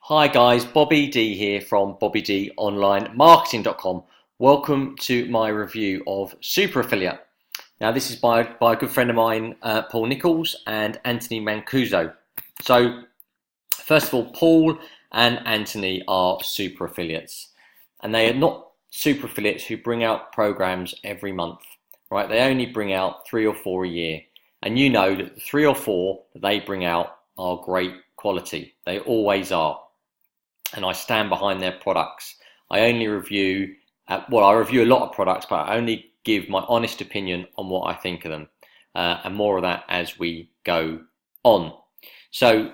Hi guys, Bobby D here from BobbyDOnlineMarketing.com. Welcome to my review of Super Affiliate. Now this is by a good friend of mine, Paul Nichols and Anthony Mancuso. So first of all, Paul and Anthony are super affiliates, and they are not super affiliates who bring out programs every month, right? They only bring out 3 or 4 a year, and you know that the 3 or 4 that they bring out are great quality. They always are. And I stand behind their products. I only review, I review a lot of products, but I only give my honest opinion on what I think of them, and more of that as we go on. So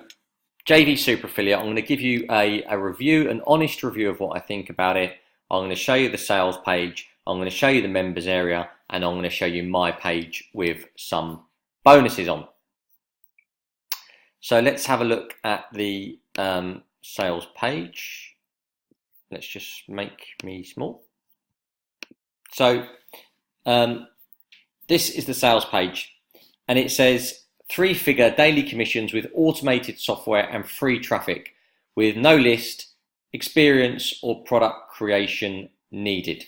JV Super Affiliate, I'm going to give you a review, an honest review of what I think about it. I'm going to show you the sales page, I'm going to show you the members area, and I'm going to show you my page with some bonuses on. So let's have a look at the sales page. Let's just make me small. So this is the sales page, and it says 3-figure daily commissions with automated software and free traffic with no list, experience or product creation needed.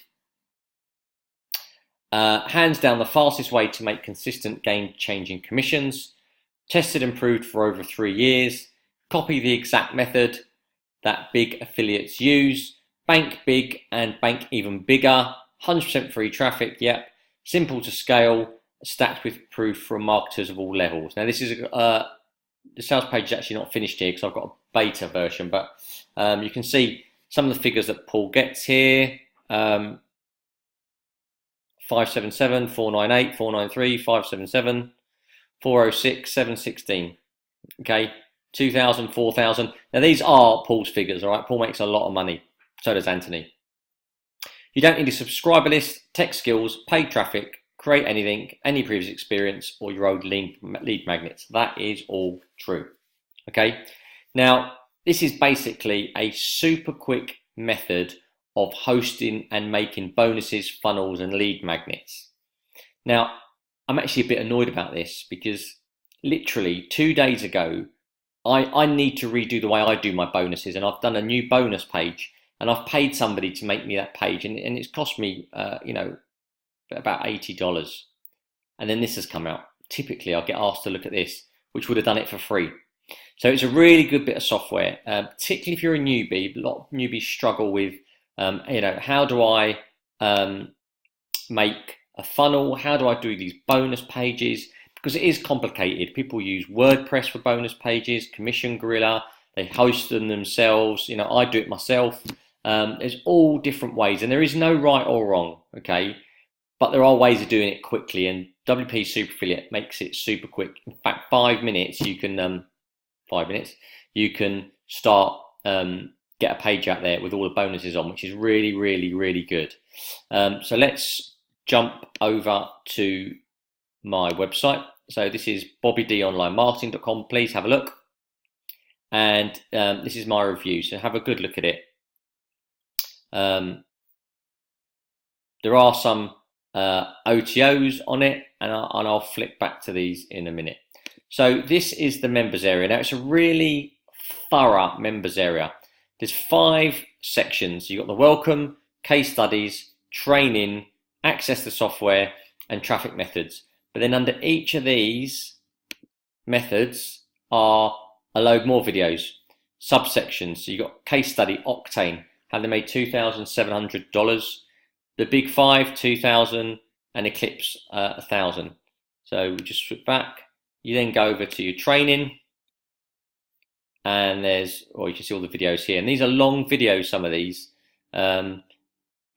Hands down the fastest way to make consistent game-changing commissions. Tested and proved for over 3 years. Copy the exact method that big affiliates use. Bank big and bank even bigger. 100% free traffic, yep. Simple to scale, stacked with proof from marketers of all levels. Now this is the sales page is actually not finished here because I've got a beta version, but you can see some of the figures that Paul gets here. 577, 498, 493, 577, 406, 716. Okay, 2,000, 4,000. Now these are Paul's figures, all right? Paul makes a lot of money. So does Anthony. You don't need a subscriber list, tech skills, paid traffic, create anything, any previous experience, or your old lead magnets. That is all true. Okay. Now this is basically a super quick method of hosting and making bonuses, funnels, and lead magnets. Now I'm actually a bit annoyed about this because literally 2 days ago, I need to redo the way I do my bonuses, and I've done a new bonus page, and I've paid somebody to make me that page, and it's cost me, about $80. And then this has come out. Typically, I'll get asked to look at this, which would have done it for free. So it's a really good bit of software, particularly if you're a newbie. A lot of newbies struggle with, how do I make a funnel? How do I do these bonus pages? Because it is complicated. People use WordPress for bonus pages, Commission Gorilla, they host them themselves. I do it myself. There's all different ways, and there is no right or wrong, okay? But there are ways of doing it quickly, and WP Super Affiliate makes it super quick. In fact, 5 minutes you can start get a page out there with all the bonuses on, which is really, really, really good. So let's jump over to my website. So this is BobbyDOnlineMarketing.com. Please have a look, and this is my review, so have a good look at it. There are some OTOs on it, and I'll flick back to these in a minute. So this is the members area. Now it's a really thorough members area. There's 5 sections. You've got the welcome, case studies, training, access to software, and traffic methods. But then under each of these methods are a load more videos, subsections. So you've got case study, Octane, how they made $2,700. The big 5, 2,000, and Eclipse, 1,000. So we just flip back. You then go over to your training, and you can see all the videos here. And these are long videos, some of these. How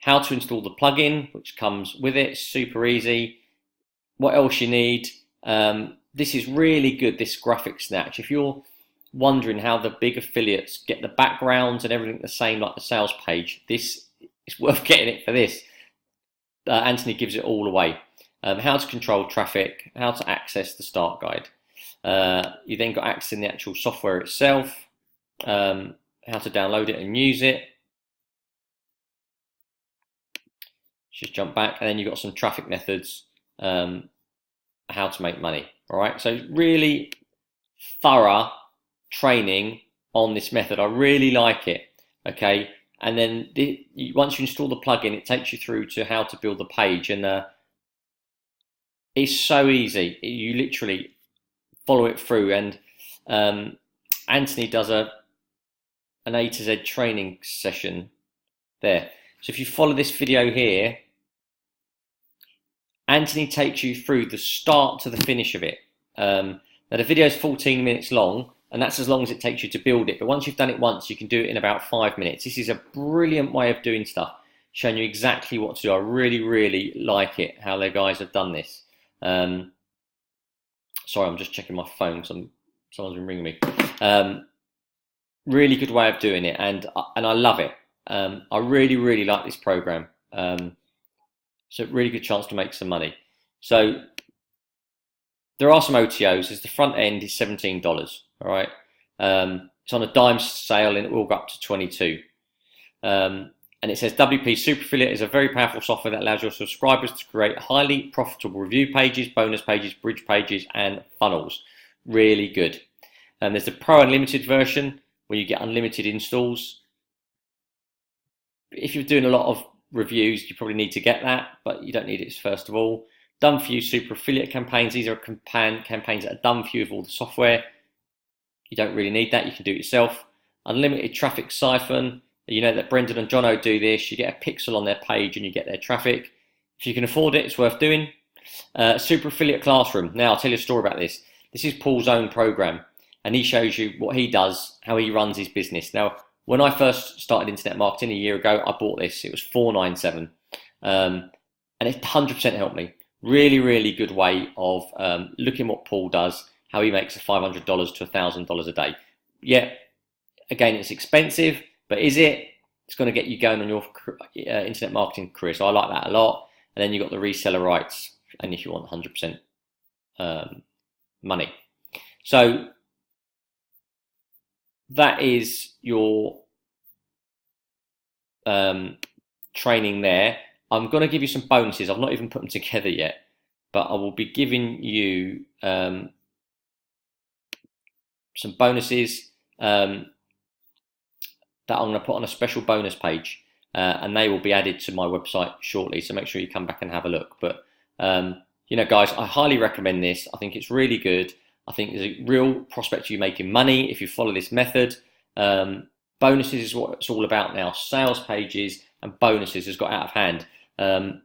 to install the plugin, which comes with it, super easy. What else you need? This is really good, this graphic snatch. If you're wondering how the big affiliates get the backgrounds and everything the same like the sales page, this is worth getting it for this. Anthony gives it all away. How to control traffic, how to access the start guide. You then got access in the actual software itself, how to download it and use it. Just jump back, and then you've got some traffic methods, how to make money. All right, so really thorough training on this method. I really like it. Okay, and then once you install the plugin, it takes you through to how to build the page, and it's so easy. You literally follow it through, and Anthony does an A to Z training session there. So if you follow this video here, Anthony takes you through the start to the finish of it. Now the video is 14 minutes long, and that's as long as it takes you to build it. But once you've done it once, you can do it in about 5 minutes. This is a brilliant way of doing stuff, showing you exactly what to do. I really, really like it, how the guys have done this. Sorry, I'm just checking my phone. Someone's been ringing me. Really good way of doing it, and I love it. I really, really like this program. It's a really good chance to make some money. So there are some OTOs. As the front end is $17. All right, it's on a dime sale, and it will go up to 22. And it says WP Super Affiliate is a very powerful software that allows your subscribers to create highly profitable review pages, bonus pages, bridge pages, and funnels. Really good. And there's the Pro Unlimited version where you get unlimited installs. If you're doing a lot of reviews, you probably need to get that, but you don't need it first of all. Done for you Super Affiliate campaigns. These are campaigns that are done for you with all the software. You don't really need that. You can do it yourself. Unlimited Traffic Siphon. You know that Brendan and Jono do this. You get a pixel on their page and you get their traffic. If you can afford it, it's worth doing. Super Affiliate Classroom. Now, I'll tell you a story about this. This is Paul's own program, and he shows you what he does, how he runs his business. Now, when I first started internet marketing a year ago, I bought this. It was $497, and it 100% helped me. Really, really good way of looking what Paul does, how he makes $500 to $1,000 a day. Yeah, again, it's expensive, but is it? It's going to get you going on your internet marketing career. So I like that a lot. And then you've got the reseller rights, and if you want 100% money. So that is your training there. I'm going to give you some bonuses. I've not even put them together yet, but I will be giving you some bonuses that I'm going to put on a special bonus page, and they will be added to my website shortly. So make sure you come back and have a look. But you know, guys, I highly recommend this. I think it's really good. I think there's a real prospect of you making money if you follow this method. Bonuses is what it's all about now. Sales pages and bonuses has got out of hand,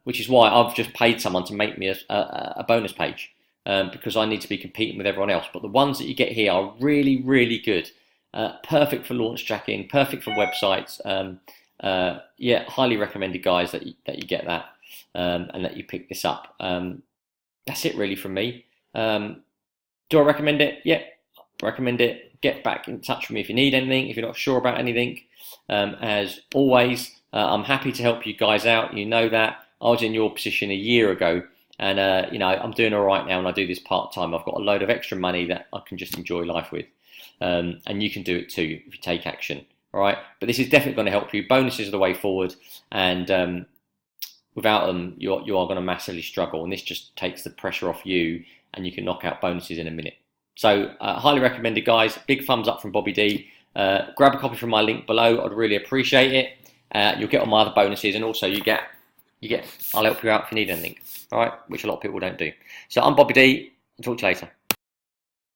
which is why I've just paid someone to make me a bonus page, because I need to be competing with everyone else. But the ones that you get here are really, really good. Perfect for launch tracking, perfect for websites. Yeah, highly recommended, guys, that you get that, and that you pick this up. That's it really from me. Do I recommend it? Yeah, recommend it. Get back in touch with me if you need anything, if you're not sure about anything. As always, I'm happy to help you guys out. You know that. I was in your position a year ago, and you know, I'm doing all right now, and I do this part-time. I've got a load of extra money that I can just enjoy life with. And you can do it too if you take action. All right, but this is definitely going to help you. Bonuses are the way forward, and without them, you are going to massively struggle. And this just takes the pressure off you, and you can knock out bonuses in a minute. So highly recommended, guys. Big thumbs up from Bobby D. Grab a copy from my link below. I'd really appreciate it. You'll get all my other bonuses, and also you get. I'll help you out if you need anything. All right, which a lot of people don't do. So I'm Bobby D. I'll talk to you later.